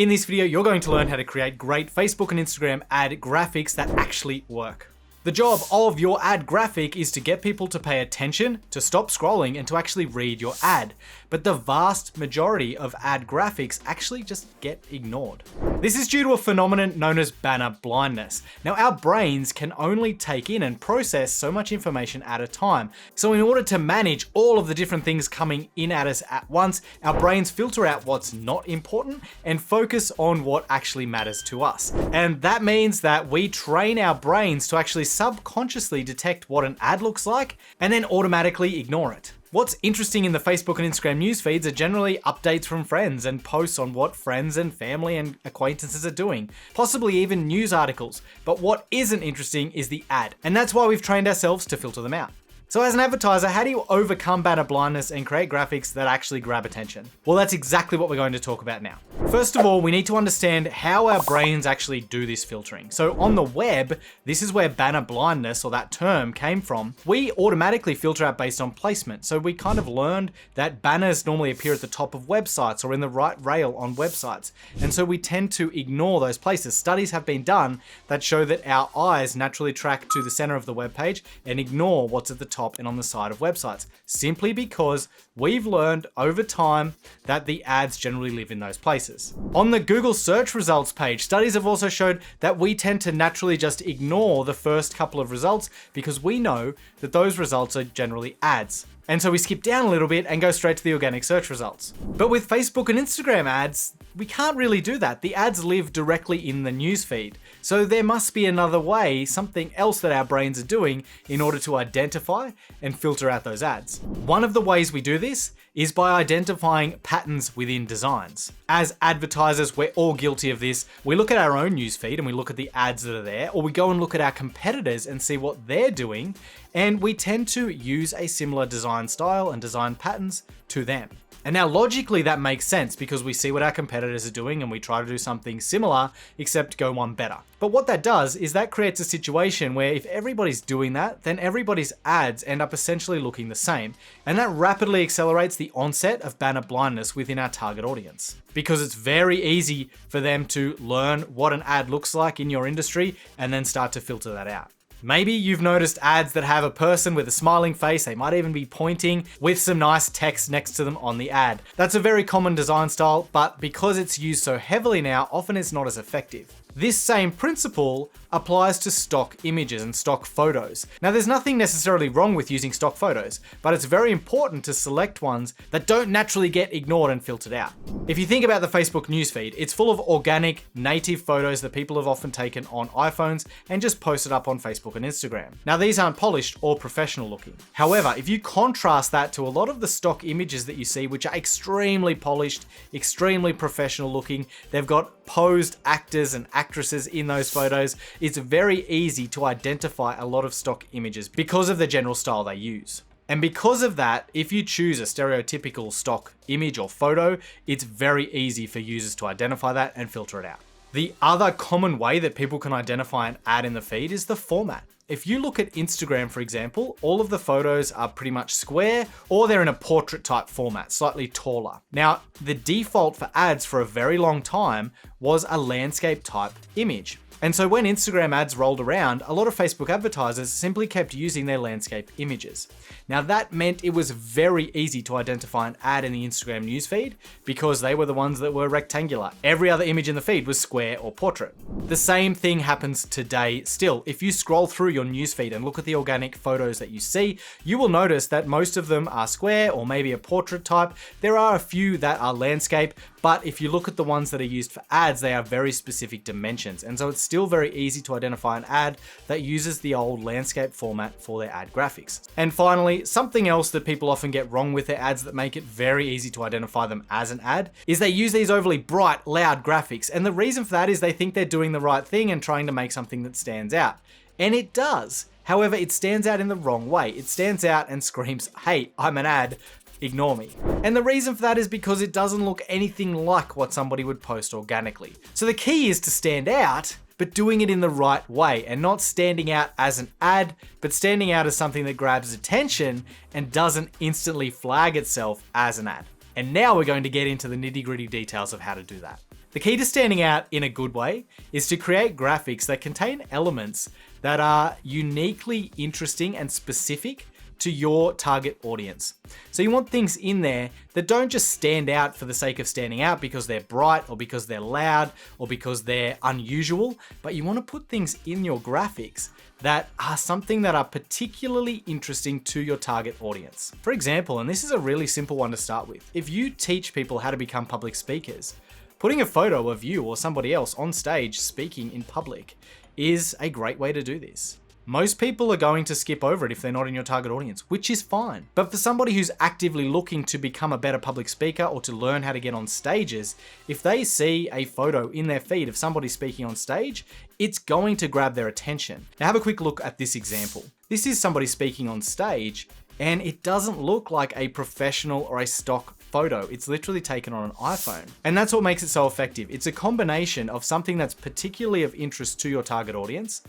In this video, you're going to learn how to create great Facebook and Instagram ad graphics that actually work. The job of your ad graphic is to get people to pay attention, to stop scrolling, and to actually read your ad. But the vast majority of ad graphics actually just get ignored. This is due to a phenomenon known as banner blindness. Now, our brains can only take in and process so much information at a time. So in order to manage all of the different things coming in at us at once, our brains filter out what's not important and focus on what actually matters to us. And that means that we train our brains to actually subconsciously detect what an ad looks like and then automatically ignore it. What's interesting in the Facebook and Instagram news feeds are generally updates from friends and posts on what friends and family and acquaintances are doing, possibly even news articles. But what isn't interesting is the ad, and that's why we've trained ourselves to filter them out. So as an advertiser, how do you overcome banner blindness and create graphics that actually grab attention? Well, that's exactly what we're going to talk about now. First of all, we need to understand how our brains actually do this filtering. So on the web, this is where banner blindness, or that term, came from. We automatically filter out based on placement. So we kind of learned that banners normally appear at the top of websites or in the right rail on websites. And so we tend to ignore those places. Studies have been done that show that our eyes naturally track to the center of the web page and ignore what's at the top and on the side of websites, simply because we've learned over time that the ads generally live in those places. On the Google search results page, studies have also showed that we tend to naturally just ignore the first couple of results because we know that those results are generally ads. And so we skip down a little bit and go straight to the organic search results. But with Facebook and Instagram ads, we can't really do that. The ads live directly in the newsfeed. So there must be another way, something else that our brains are doing in order to identify and filter out those ads. One of the ways we do this is by identifying patterns within designs. As advertisers, we're all guilty of this. We look at our own newsfeed and we look at the ads that are there, or we go and look at our competitors and see what they're doing, and we tend to use a similar design style and design patterns to them. And now logically that makes sense because we see what our competitors are doing and we try to do something similar, except go one better. But what that does is that creates a situation where if everybody's doing that, then everybody's ads end up essentially looking the same. And that rapidly accelerates the onset of banner blindness within our target audience. Because it's very easy for them to learn what an ad looks like in your industry and then start to filter that out. Maybe you've noticed ads that have a person with a smiling face, they might even be pointing with some nice text next to them on the ad. That's a very common design style, but because it's used so heavily now, often it's not as effective. This same principle applies to stock images and stock photos. Now, there's nothing necessarily wrong with using stock photos, but it's very important to select ones that don't naturally get ignored and filtered out. If you think about the Facebook newsfeed, it's full of organic, native photos that people have often taken on iPhones and just posted up on Facebook and Instagram. Now, these aren't polished or professional looking. However, if you contrast that to a lot of the stock images that you see, which are extremely polished, extremely professional looking, they've got posed actors and actresses in those photos, it's very easy to identify a lot of stock images because of the general style they use. And because of that, if you choose a stereotypical stock image or photo, it's very easy for users to identify that and filter it out. The other common way that people can identify an ad in the feed is the format. If you look at Instagram, for example, all of the photos are pretty much square or they're in a portrait type format, slightly taller. Now, the default for ads for a very long time was a landscape type image. And so when Instagram ads rolled around, a lot of Facebook advertisers simply kept using their landscape images. Now that meant it was very easy to identify an ad in the Instagram newsfeed because they were the ones that were rectangular. Every other image in the feed was square or portrait. The same thing happens today still. If you scroll through your newsfeed and look at the organic photos that you see, you will notice that most of them are square or maybe a portrait type. There are a few that are landscape, but if you look at the ones that are used for ads, they are very specific dimensions. And so it's still very easy to identify an ad that uses the old landscape format for their ad graphics. And finally, something else that people often get wrong with their ads that make it very easy to identify them as an ad is they use these overly bright, loud graphics. And the reason for that is they think they're doing the right thing and trying to make something that stands out. And it does. However, it stands out in the wrong way. It stands out and screams, "Hey, I'm an ad. Ignore me." And the reason for that is because it doesn't look anything like what somebody would post organically. So the key is to stand out, but doing it in the right way and not standing out as an ad, but standing out as something that grabs attention and doesn't instantly flag itself as an ad. And now we're going to get into the nitty-gritty details of how to do that. The key to standing out in a good way is to create graphics that contain elements that are uniquely interesting and specific to your target audience. So you want things in there that don't just stand out for the sake of standing out because they're bright or because they're loud or because they're unusual, but you want to put things in your graphics that are something that are particularly interesting to your target audience. For example, and this is a really simple one to start with, if you teach people how to become public speakers, putting a photo of you or somebody else on stage speaking in public is a great way to do this. Most people are going to skip over it if they're not in your target audience, which is fine. But for somebody who's actively looking to become a better public speaker or to learn how to get on stages, if they see a photo in their feed of somebody speaking on stage, it's going to grab their attention. Now have a quick look at this example. This is somebody speaking on stage, and it doesn't look like a professional or a stock photo. It's literally taken on an iPhone. And that's what makes it so effective. It's a combination of something that's particularly of interest to your target audience,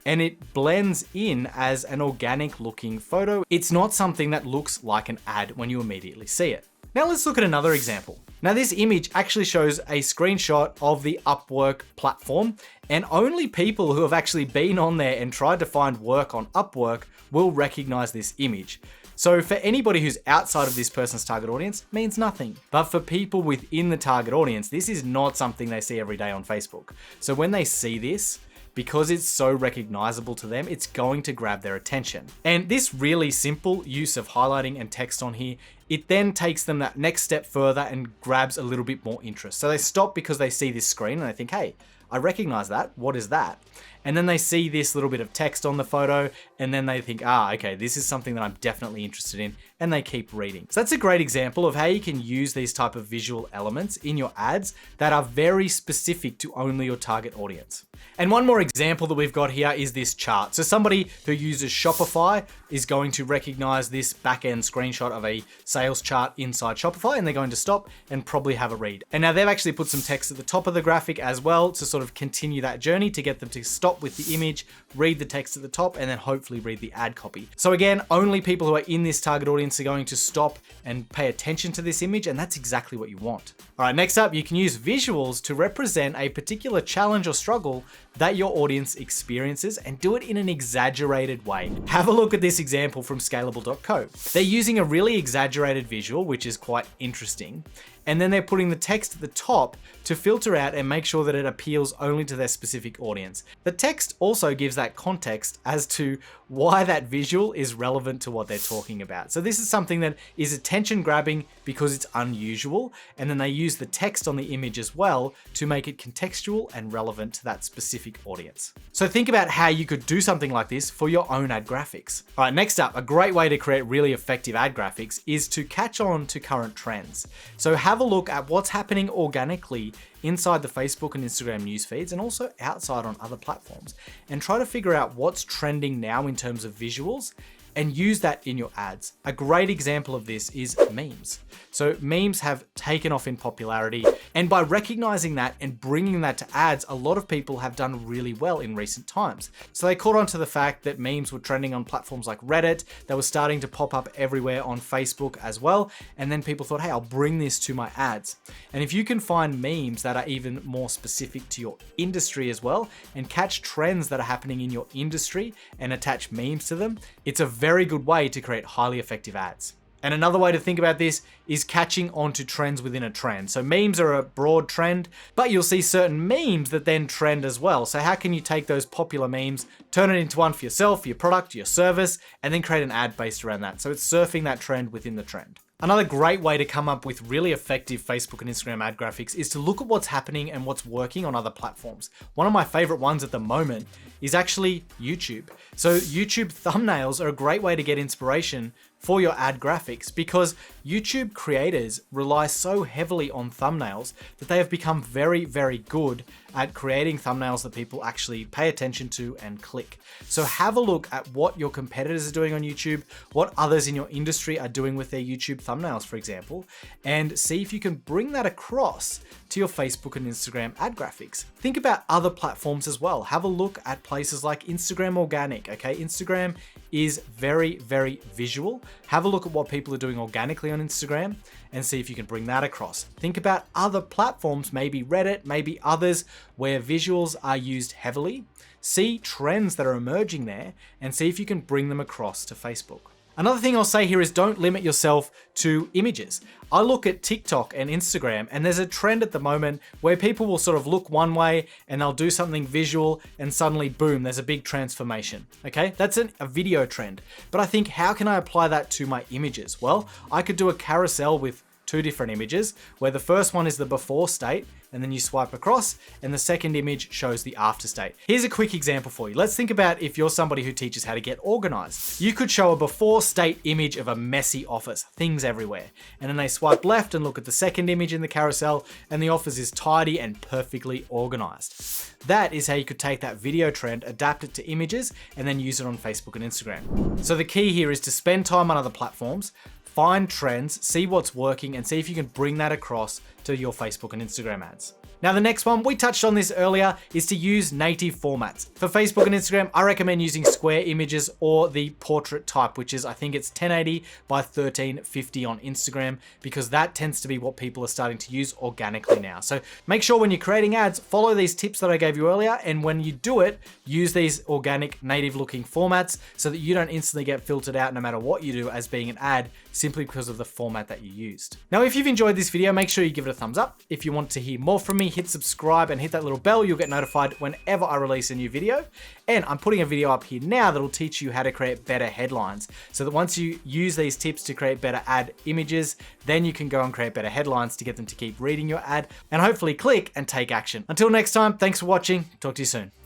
and it blends in as an organic looking photo. It's not something that looks like an ad when you immediately see it. Now let's look at another example. Now this image actually shows a screenshot of the Upwork platform, and only people who have actually been on there and tried to find work on Upwork will recognize this image. So for anybody who's outside of this person's target audience, it means nothing. But for people within the target audience, this is not something they see every day on Facebook. So when they see this, because it's so recognizable to them, it's going to grab their attention. And this really simple use of highlighting and text on here, it then takes them that next step further and grabs a little bit more interest. So they stop because they see this screen and they think, hey, I recognize that. What is that? And then they see this little bit of text on the photo, and then they think, okay, this is something that I'm definitely interested in, and they keep reading. So that's a great example of how you can use these type of visual elements in your ads that are very specific to only your target audience. And one more example that we've got here is this chart. So somebody who uses Shopify is going to recognize this back-end screenshot of a sales chart inside Shopify, and they're going to stop and probably have a read. And now they've actually put some text at the top of the graphic as well to sort of continue that journey to get them to stop with the image, read the text at the top, and then hopefully read the ad copy. So again, only people who are in this target audience are going to stop and pay attention to this image, and that's exactly what you want. All right, next up, you can use visuals to represent a particular challenge or struggle that your audience experiences and do it in an exaggerated way. Have a look at this example from Scalable.co. They're using a really exaggerated visual, which is quite interesting. And then they're putting the text at the top to filter out and make sure that it appeals only to their specific audience. The text also gives that context as to why that visual is relevant to what they're talking about. So this is something that is attention grabbing because it's unusual. And then they use the text on the image as well to make it contextual and relevant to that specific audience. So think about how you could do something like this for your own ad graphics. All right, next up, a great way to create really effective ad graphics is to catch on to current trends. So have a look at what's happening organically inside the Facebook and Instagram news feeds and also outside on other platforms, and try to figure out what's trending now in terms of visuals and use that in your ads. A great example of this is memes. So memes have taken off in popularity, and by recognizing that and bringing that to ads, a lot of people have done really well in recent times. So they caught on to the fact that memes were trending on platforms like Reddit, they were starting to pop up everywhere on Facebook as well, and then people thought, hey, I'll bring this to my ads. And if you can find memes that are even more specific to your industry as well, and catch trends that are happening in your industry and attach memes to them, it's a very good way to create highly effective ads. And another way to think about this is catching on to trends within a trend. So memes are a broad trend, but you'll see certain memes that then trend as well. So how can you take those popular memes, turn it into one for yourself, your product, your service, and then create an ad based around that? So it's surfing that trend within the trend. Another great way to come up with really effective Facebook and Instagram ad graphics is to look at what's happening and what's working on other platforms. One of my favorite ones at the moment is actually YouTube. So YouTube thumbnails are a great way to get inspiration for your ad graphics because YouTube creators rely so heavily on thumbnails that they have become very, very good at creating thumbnails that people actually pay attention to and click. So have a look at what your competitors are doing on YouTube, what others in your industry are doing with their YouTube thumbnails, for example, and see if you can bring that across to your Facebook and Instagram ad graphics. Think about other platforms as well. Have a look at places like Instagram Organic, okay? Instagram is very, very visual. Have a look at what people are doing organically on Instagram and see if you can bring that across. Think about other platforms, maybe Reddit, maybe others where visuals are used heavily. See trends that are emerging there and see if you can bring them across to Facebook. Another thing I'll say here is don't limit yourself to images. I look at TikTok and Instagram and there's a trend at the moment where people will sort of look one way and they'll do something visual and suddenly boom, there's a big transformation. Okay, that's a video trend. But I think, how can I apply that to my images? Well, I could do a carousel with 2 different images where the first one is the before state and then you swipe across and the second image shows the after state. Here's a quick example for you. Let's think about if you're somebody who teaches how to get organized. You could show a before state image of a messy office, things everywhere. And then they swipe left and look at the second image in the carousel and the office is tidy and perfectly organized. That is how you could take that video trend, adapt it to images, and then use it on Facebook and Instagram. So the key here is to spend time on other platforms, find trends, see what's working, and see if you can bring that across to your Facebook and Instagram ads. Now the next one, we touched on this earlier, is to use native formats. For Facebook and Instagram, I recommend using square images or the portrait type, which is, I think it's 1080 by 1350 on Instagram, because that tends to be what people are starting to use organically now. So make sure when you're creating ads, follow these tips that I gave you earlier, and when you do it, use these organic native looking formats so that you don't instantly get filtered out no matter what you do as being an ad, simply because of the format that you used. Now, if you've enjoyed this video, make sure you give it a thumbs up. If you want to hear more from me, hit subscribe and hit that little bell. You'll get notified whenever I release a new video. And I'm putting a video up here now that'll teach you how to create better headlines, so that once you use these tips to create better ad images, then you can go and create better headlines to get them to keep reading your ad and hopefully click and take action. Until next time, thanks for watching. Talk to you soon.